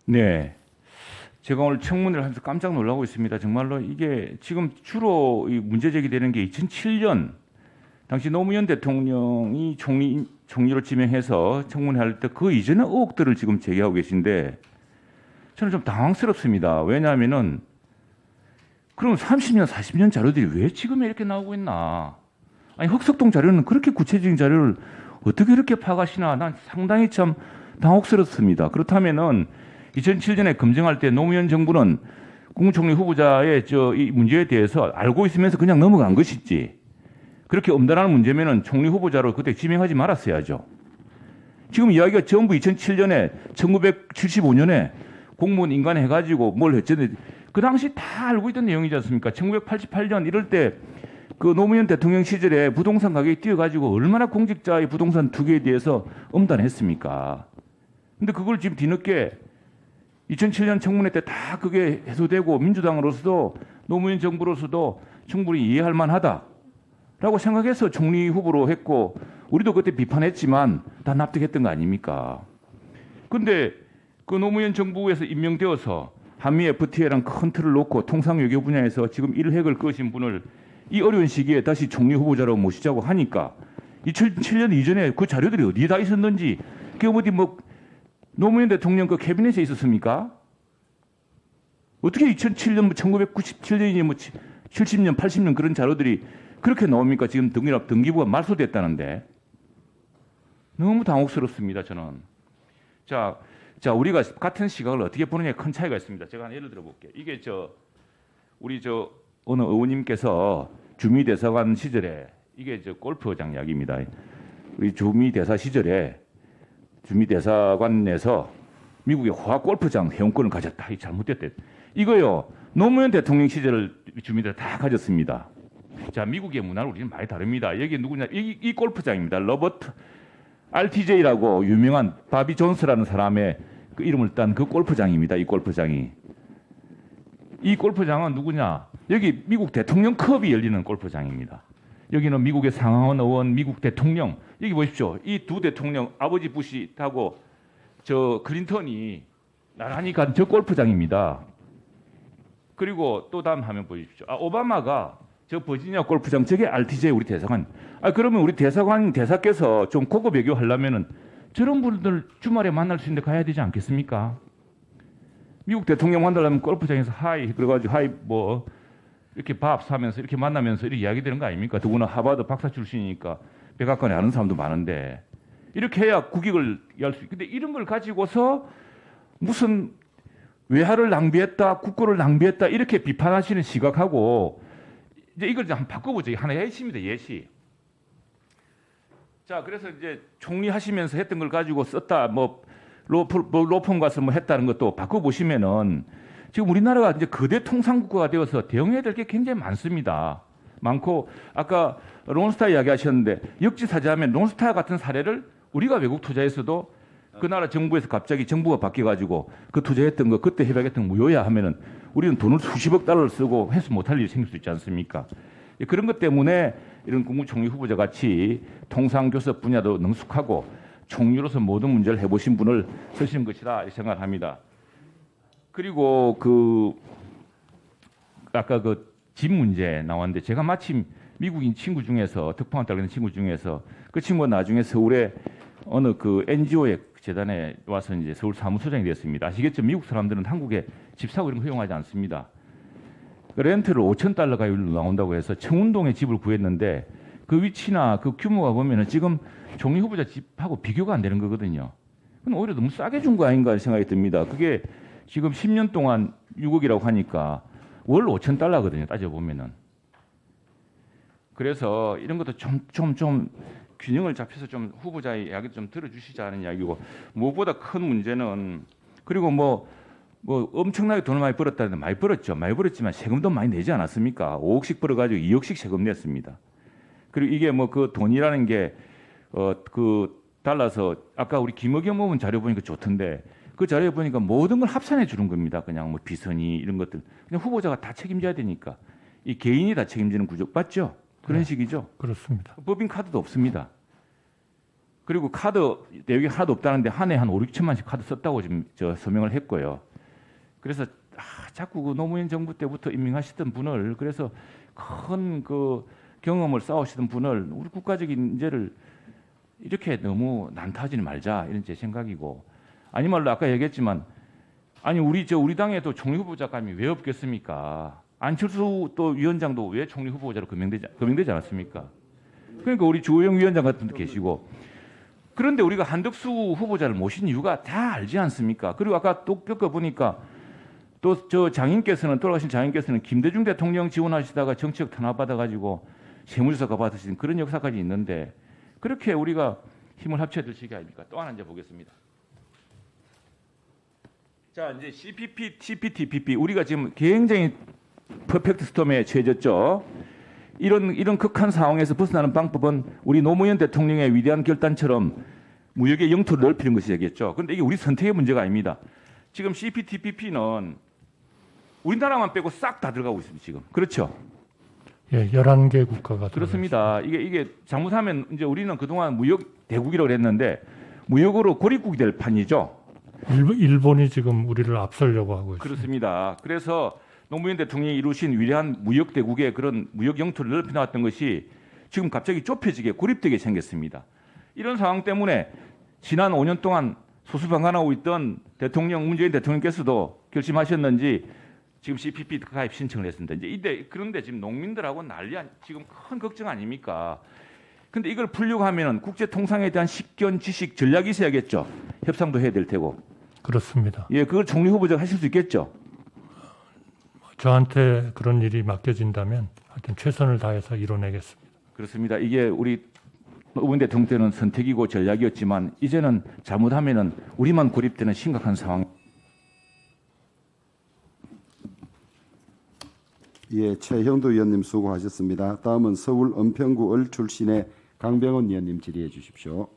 네. 제가 오늘 청문회를 하면서 깜짝 놀라고 있습니다. 정말로 이게 지금 주로 이 문제 제기되는 게 2007년 당시 노무현 대통령이 총리로 지명해서 청문회 할 때 그 이전의 의혹들을 지금 제기하고 계신데 저는 좀 당황스럽습니다. 왜냐하면은 그럼 30년, 40년 자료들이 왜 지금 이렇게 나오고 있나? 아니 흑석동 자료는 그렇게 구체적인 자료를 어떻게 이렇게 파가시나? 난 상당히 참 당혹스럽습니다. 그렇다면은 2007년에 검증할 때 노무현 정부는 국무총리 후보자의 이 문제에 대해서 알고 있으면서 그냥 넘어간 것이지. 그렇게 엄단한 문제면은 총리 후보자로 그때 지명하지 말았어야죠. 지금 이야기가 전부 2007년에 1975년에 공무원 인간해가지고 뭘 했지. 그 당시 다 알고 있던 내용이지 않습니까? 1988년 이럴 때 그 노무현 대통령 시절에 부동산 가격이 뛰어가지고 얼마나 공직자의 부동산 투기에 대해서 엄단했습니까? 근데 그걸 지금 뒤늦게 2007년 청문회 때 다 그게 해소되고 민주당으로서도 노무현 정부로서도 충분히 이해할 만하다라고 생각해서 총리 후보로 했고 우리도 그때 비판했지만 다 납득했던 거 아닙니까? 근데 그 노무현 정부에서 임명되어서 한미 FTA랑 큰 틀을 놓고 통상 외교 분야에서 지금 일획을 그으신 분을 이 어려운 시기에 다시 총리 후보자로 모시자고 하니까 2007년 이전에 그 자료들이 어디에 다 있었는지 그게 어디 뭐 노무현 대통령 그 캐비넷에 있었습니까? 어떻게 2007년, 1997년이니 뭐 70년, 80년 그런 자료들이 그렇게 나옵니까? 지금 등기부가 말소됐다는데. 너무 당혹스럽습니다, 저는. 자, 우리가 같은 시각을 어떻게 보느냐에 큰 차이가 있습니다. 제가 하나 예를 들어 볼게요. 이게 우리 어느 의원님께서 주미대사관 시절에 이게 골프장 이야기입니다. 우리 주미대사 시절에 주미대사관에서 미국의 화학 골프장 회원권을 가졌다. 이 잘못됐대. 이거요. 노무현 대통령 시절을 주민들 다 가졌습니다. 자, 미국의 문화는 우리는 많이 다릅니다. 여기 누구냐? 이 골프장입니다. 로버트 RTJ라고 유명한 바비 존스라는 사람의 그 이름을 딴 그 골프장입니다. 이 골프장이. 이 골프장은 누구냐? 여기 미국 대통령 컵이 열리는 골프장입니다. 여기는 미국의 상하원 의원, 미국 대통령. 여기 보십시오. 이 두 대통령, 아버지 부시하고 저 클린턴이 나란히 간 저 골프장입니다. 그리고 또 다음 화면 보십시오. 오바마가 저 버지니아 골프장, 저게 RTJ 우리 대사관. 그러면 우리 대사께서 좀 고급 외교하려면은 저런 분들 주말에 만날 수 있는데 가야 되지 않겠습니까? 미국 대통령 만나려면 골프장에서 하이, 그래가지고 하이 뭐 이렇게 밥 사면서 이렇게 만나면서 이렇게 이야기되는 거 아닙니까? 더구나 하버드 박사 출신이니까 백악관에 아는 사람도 많은데 이렇게 해야 국익을 열 수 있고 근데 이런 걸 가지고서 무슨 외화를 낭비했다, 국고를 낭비했다 이렇게 비판하시는 시각하고 이제 이걸 한번 바꿔보죠. 하나 예시입니다. 예시. 자, 그래서 이제 총리 하시면서 했던 걸 가지고 썼다, 로펌 가서 뭐 했다는 것도 바꿔보시면은 지금 우리나라가 이제 거대 통상국가가 되어서 대응해야 될 게 굉장히 많습니다. 많고 아까 론스타 이야기하셨는데 역지사지하면 론스타 같은 사례를 우리가 외국 투자에서도 그 나라 정부에서 갑자기 정부가 바뀌어가지고 그 투자했던 거 그때 협약했던 거 무효야 하면은 우리는 돈을 수십억 달러를 쓰고 해서 못할 일이 생길 수 있지 않습니까? 그런 것 때문에 이런 국무총리 후보자 같이 통상교섭 분야도 능숙하고 총리로서 모든 문제를 해보신 분을 쓰시는 것이다 생각합니다. 그리고 아까 집 문제 나왔는데 제가 마침 미국인 친구 중에서 특파원 딸린 친구 중에서 그 친구가 나중에 서울에 어느 그 NGO의 재단에 와서 이제 서울 사무소장이 됐습니다. 아시겠죠? 미국 사람들은 한국에 집 사고 이런 거 허용하지 않습니다. 렌트를 5,000달러 가율로 나온다고 해서 청운동에 집을 구했는데 그 위치나 그 규모가 보면은 지금 총리 후보자 집하고 비교가 안 되는 거거든요. 그건 오히려 너무 싸게 준 거 아닌가 생각이 듭니다. 그게 지금 10년 동안 6억이라고 하니까 월 5,000달러거든요. 따져보면은. 그래서 이런 것도 좀 균형을 잡혀서 좀 후보자의 이야기도 좀 들어주시자는 이야기고 무엇보다 큰 문제는 그리고 뭐 엄청나게 돈을 많이 벌었다는데 많이 벌었죠. 많이 벌었지만 세금도 많이 내지 않았습니까? 5억씩 벌어가지고 2억씩 세금 냈습니다. 그리고 이게 뭐 그 돈이라는 게 달라서 아까 우리 김의겸 의원 자료 보니까 좋던데 그 자료에 보니까 모든 걸 합산해 주는 겁니다. 그냥 뭐 비선이 이런 것들 그냥 후보자가 다 책임져야 되니까 이 개인이 다 책임지는 구조 맞죠? 그런 식이죠. 그렇습니다. 법인 카드도 없습니다. 그리고 카드 내역이 하나도 없다는데 한 해 한 5, 6천만씩 카드 썼다고 지금 서명을 했고요. 그래서 자꾸 그 노무현 정부 때부터 임명하시던 분을 그래서 큰 그 경험을 쌓으시던 분을 우리 국가적인 문제를 이렇게 너무 난타하지 말자 이런 제 생각이고 아니 말로 아까 얘기했지만 아니 우리 당에도 총리 후보자감이 왜 없겠습니까? 안철수 또 위원장도 왜 총리 후보자로 거명되지 않았습니까? 그러니까 우리 주호영 위원장 같은 분 계시고 그런데 우리가 한덕수 후보자를 모신 이유가 다 알지 않습니까? 그리고 아까 또 겪어보니까 또 돌아가신 장인께서는 김대중 대통령 지원하시다가 정치적 탄압받아가지고 세무조사가 받으신 그런 역사까지 있는데 그렇게 우리가 힘을 합쳐 드시기 아닙니까? 또 하나 이제 보겠습니다. 자 이제 CPTPP 우리가 지금 굉장히 퍼펙트 스톰에 처해졌죠. 이런 극한 상황에서 벗어나는 방법은 우리 노무현 대통령의 위대한 결단처럼 무역의 영토를 넓히는 것이겠죠. 그런데 이게 우리 선택의 문제가 아닙니다. 지금 CPTPP는 우리나라만 빼고 싹 다 들어가고 있습니다. 지금 그렇죠. 예, 11개 국가가 그렇습니다. 이게 잘못하면 이제 우리는 그동안 무역 대국이라고 했는데 무역으로 고립국이 될 판이죠. 일본이 지금 우리를 앞서려고 하고 있습니다. 그렇습니다. 그래서 노무현 대통령이 이루신 위대한 무역 대국의 그런 무역 영토를 넓혀 나왔던 것이 지금 갑자기 좁혀지게 고립되게 생겼습니다. 이런 상황 때문에 지난 5년 동안 소수방관하고 있던 문재인 대통령께서도 결심하셨는지 지금 CPP 가입 신청을 했습니다. 그런데 지금 농민들하고 지금 큰 걱정 아닙니까? 근데 이걸 풀려고 하면은 국제 통상에 대한 식견, 지식, 전략이 있어야겠죠. 협상도 해야 될 테고. 그렇습니다. 예, 그걸 총리 후보자가 하실 수 있겠죠. 저한테 그런 일이 맡겨진다면 하여튼 최선을 다해서 이뤄내겠습니다. 그렇습니다. 이게 우리 노무현 대통령 때는 선택이고 전략이었지만 이제는 잘못하면은 우리만 고립되는 심각한 상황. 예, 최형도 의원님 수고하셨습니다. 다음은 서울 은평구 을 출신의 강병원 의원님 질의해 주십시오.